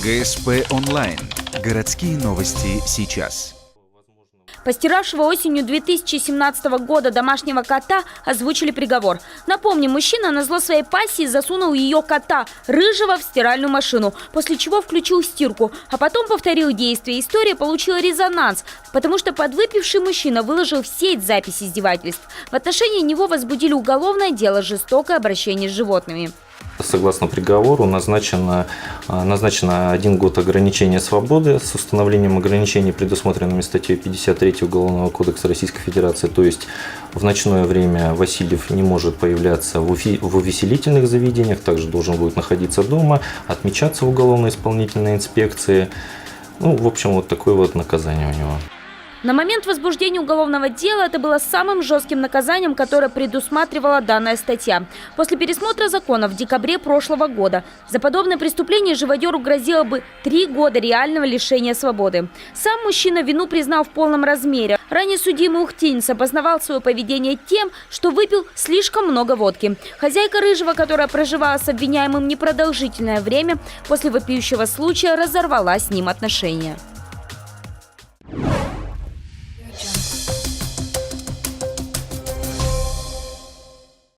ГСП онлайн. Городские новости сейчас. Постиравшего осенью 2017 года домашнего кота озвучили приговор. Напомним, мужчина назло своей пассии засунул ее кота, рыжего, в стиральную машину, после чего включил стирку, а потом повторил действие. История получила резонанс, потому что подвыпивший мужчина выложил в сеть запись издевательств. В отношении него возбудили уголовное дело «Жестокое обращение с животными». Согласно приговору назначено 1 год ограничения свободы с установлением ограничений, предусмотренными статьей 53 Уголовного кодекса Российской Федерации. То есть в ночное время Васильев не может появляться в увеселительных заведениях, также должен будет находиться дома, отмечаться в уголовно-исполнительной инспекции. В общем, вот такое вот наказание у него. На момент возбуждения уголовного дела это было самым жестким наказанием, которое предусматривала данная статья. После пересмотра закона в декабре прошлого года за подобное преступление живодеру грозило бы 3 года реального лишения свободы. Сам мужчина вину признал в полном размере. Ранее судимый ухтинец обосновал свое поведение тем, что выпил слишком много водки. Хозяйка рыжего, которая проживала с обвиняемым непродолжительное время, после вопиющего случая разорвала с ним отношения.